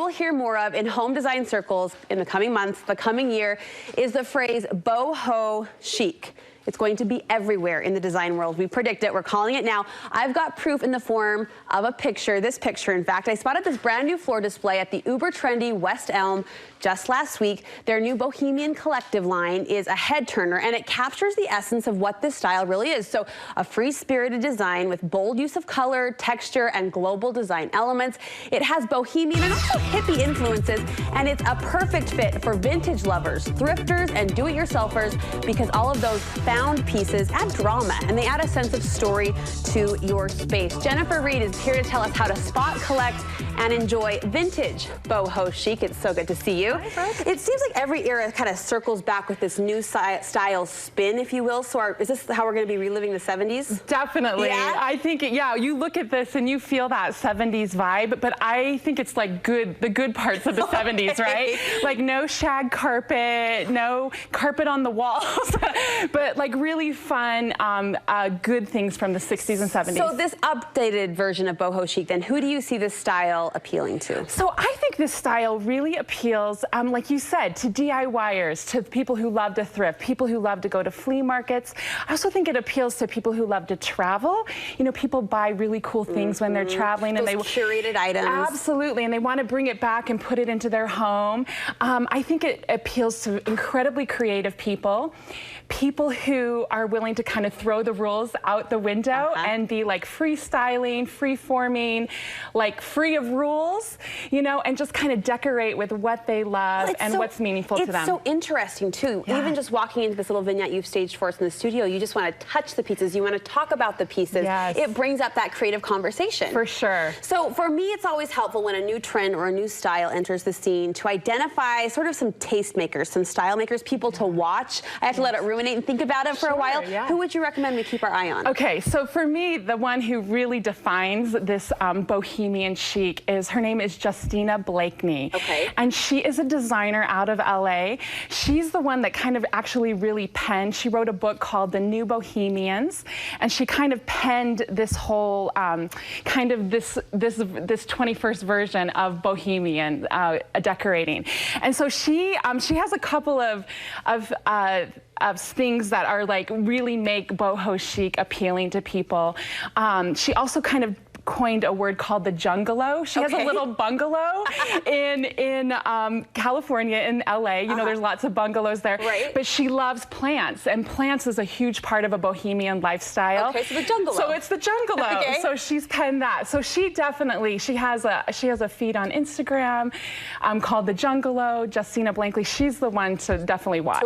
will hear more of in home design circles in the coming months, the coming year, is the phrase boho chic. It's going to be everywhere in the design world. We predict it. We're calling it now. I've got proof in the form of a picture, this picture. In fact, I spotted this brand new floor display at the uber trendy West Elm just last week. Their new Bohemian Collective line is a head turner, and it captures the essence of what this style really is. So a free-spirited design with bold use of color, texture, and global design elements. It has bohemian and also hippie influences, and it's a perfect fit for vintage lovers, thrifters, and do-it-yourselfers, because all of those found pieces add drama, and they add a sense of story to your space. Jennifer Reed is here to tell us how to spot, collect, and enjoy vintage boho chic. It's so good to see you. Hi, it seems like every era kind of circles back with this new style spin, if you will. So is this how we're going to be reliving the 70s? Definitely. Yeah? I think, yeah, you look at this and you feel that 70s vibe, but I think it's like the good parts of the 70s, right? Like no shag carpet, no carpet on the walls, but like really fun, good things from the 60s and 70s. So this updated version of boho chic, then, who do you see this style appealing to? So I think this style really appeals, like you said, to DIYers, to people who love to thrift, people who love to go to flea markets. I also think it appeals to people who love to travel. You know, people buy really cool things when they're traveling. Those and they curated items. Absolutely, and they want to bring it back and put it into their home. I think it appeals to incredibly creative people. People who are willing to kind of throw the rules out the window and be like freestyling, free-forming, like free of rules, you know, and just kind of decorate with what they love and what's meaningful to them. It's so interesting, too. Yeah. Even just walking into this little vignette you've staged for us in the studio, you just want to touch the pieces. You want to talk about the pieces. Yes. It brings up that creative conversation. For sure. So for me, it's always helpful when a new trend or a new style enters the scene to identify sort of some tastemakers, some style makers, people to watch. I have to let it ruminate and think about it for a while. Yeah. Who would you recommend we keep our eye on? Okay, so for me, the one who really defines this bohemian chic is, her name is Justina Blakeney. Okay. And she is a designer out of LA. She's the one that kind of actually really penned. She wrote a book called The New Bohemians, and she kind of penned this whole kind of this 21st version of bohemian decorating. And so she has a couple of things that are like really make boho chic appealing to people. She also kind of coined a word called the jungalow. She has a little bungalow in California, in LA. You know, there's lots of bungalows there. Right. But she loves plants, and plants is a huge part of a bohemian lifestyle. Okay, so the jungalow. So it's the jungalow. Okay. So she's penned that. So she definitely, she has a feed on Instagram called the Jungalow. Justina Blakeney. She's the one to definitely watch.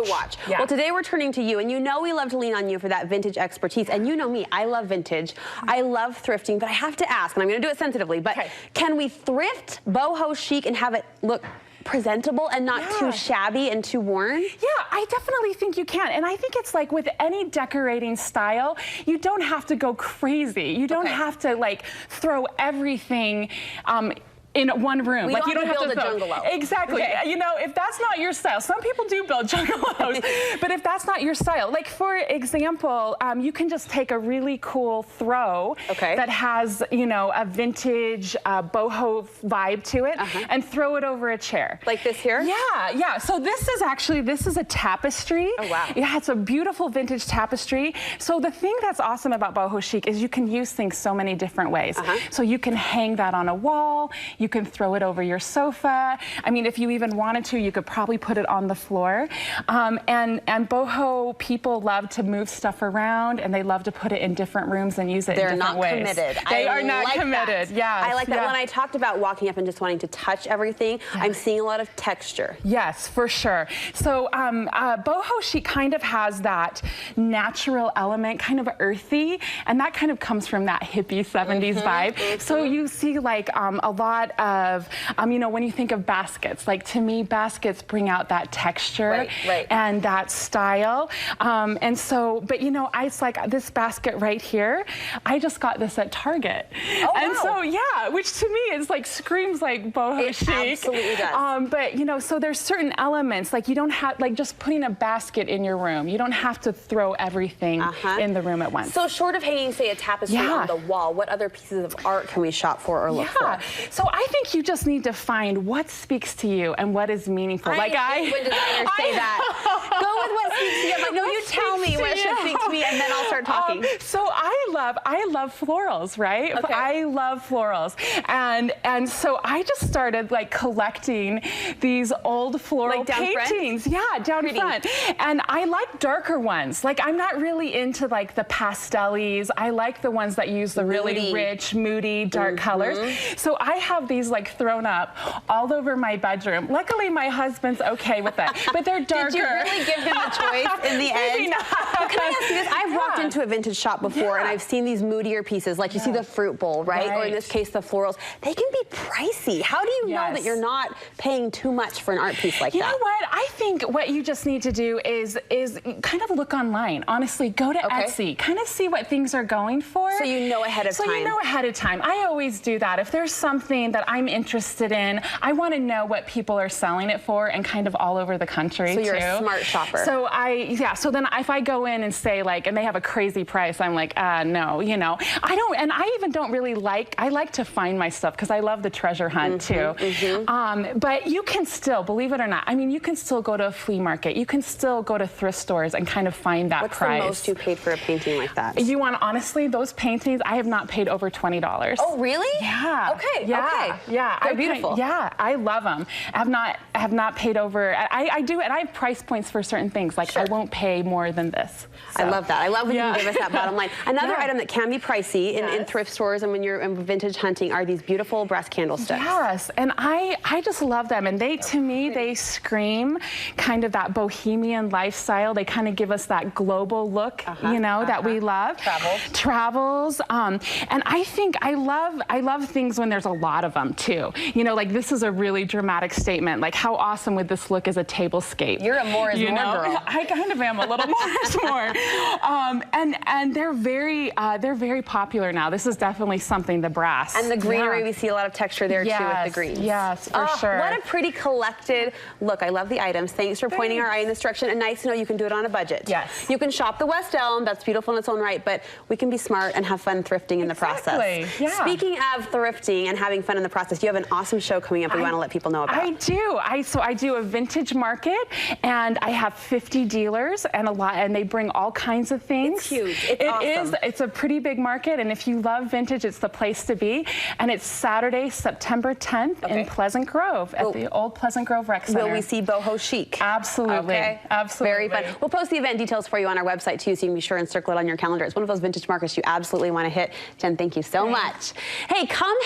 Yeah. Well, today we're turning to you, and you know we love to lean on you for that vintage expertise. And you know me, I love vintage. I love thrifting, but I have to ask, and I'm going to do it sensitively, but can we thrift boho chic and have it look presentable and not too shabby and too worn? Yeah, I definitely think you can. And I think it's like with any decorating style, you don't have to go crazy. You don't have to like throw everything in one room. You don't have to build a jungalow. Exactly. Okay. You know, if that's not your style, some people do build jungalows, but if that's not your style, like for example, you can just take a really cool throw that has, you know, a vintage boho vibe to it and throw it over a chair. Like this here? Yeah, yeah. So this is a tapestry. Oh, wow. Yeah, it's a beautiful vintage tapestry. So the thing that's awesome about boho chic is you can use things so many different ways. So you can hang that on a wall. You can throw it over your sofa. I mean, if you even wanted to, you could probably put it on the floor. And boho people love to move stuff around, and they love to put it in different rooms and use it in different ways. They're not committed. They are not committed. Yeah. I like that. When I talked about walking up and just wanting to touch everything, I'm seeing a lot of texture. Yes, for sure. So boho chic kind of has that natural element, kind of earthy, and that kind of comes from that hippie 70s vibe. So you see like a lot of, you know, when you think of baskets, like to me, baskets bring out that texture and that style. And so, but you know, it's like this basket right here, I just got this at Target. And so, yeah, which to me is like, screams like boho chic. It absolutely does. But you know, so there's certain elements, like you don't have, like just putting a basket in your room, you don't have to throw everything in the room at once. So short of hanging, say, a tapestry on the wall, what other pieces of art can we shop for or look for? So I think you just need to find what speaks to you and what is meaningful. When designers say that. Go with what speaks to you. I'm like, no, you tell me what should speak to me, and then I'll start talking. So I love florals, right? Okay. I love florals, and so I just started like collecting these old floral paintings. Yeah, down front. And I like darker ones. Like I'm not really into like the pastellies. I like the ones that use the really rich, moody, dark colors. So I have these like thrown up all over my bedroom. Luckily, my husband's okay with that, but they're darker. Did you really give him the choice in the end? Well, can I ask you this? I've walked into a vintage shop before, and I've seen these moodier pieces, like you see the fruit bowl, right? Or in this case, the florals. They can be pricey. How do you know that you're not paying too much for an art piece like that? You know what? I think what you just need to do is kind of look online. Honestly, go to Etsy, kind of see what things are going for. So you know ahead of time. So you know ahead of time. I always do that. If there's something that I'm interested in, I want to know what people are selling it for, and kind of all over the country. So you're a smart shopper. So so then if I go in and say like, and they have a crazy price, I'm like, no, you know, I don't, and I even don't really like, I like to find my stuff because I love the treasure hunt too. But you can still, believe it or not, I mean, you can still go to a flea market. You can still go to thrift stores and kind of find that price. What's the most you paid for a painting like that? You want, honestly, those paintings, I have not paid over $20. Oh, really? Yeah. Okay. Yeah. Okay. Yeah. They're beautiful. Yeah. I love them. I have not paid over. I do, and I have price points for certain things. Like I won't pay more than this. So. I love that. I love when you give us that bottom line. Another item that can be pricey in thrift stores and when you're in vintage hunting are these beautiful brass candlesticks. Yes, and I just love them. And they, to me, they scream kind of that bohemian lifestyle. They kind of give us that global look, you know, that we love. Travels. And I think I love things when there's a lot of them too. You know, like this is a really dramatic statement. Like how awesome would this look as a tablescape? You're a more is more girl. I kind of am a little more is more. And they're very popular now. This is definitely something, the brass. And the greenery, we see a lot of texture there too with the greens. Yes, for sure. What a pretty collected look. I love the items. Thanks for pointing our eye in this direction. And nice to know you can do it on a budget. Yes. You can shop the West Elm. That's beautiful in its own right, but we can be smart and have fun thrifting in the process. Yeah. Speaking of thrifting and having fun in the process, you have an awesome show coming up we want to let people know about. I do. So I do a vintage market, and I have 50 dealers and they bring all kinds of things. It's huge. It's awesome. It's a pretty big market, and if you love vintage, it's the place to be. And it's Saturday, September 10th in Pleasant Grove at the old Pleasant Grove Rec Center. Will we see Boho Chic? Absolutely. Okay. Absolutely. Very fun. We'll post the event details for you on our website too, so you can be sure and circle it on your calendar. It's one of those vintage markets you absolutely want to hit. Jen, thank you so much. Hey, come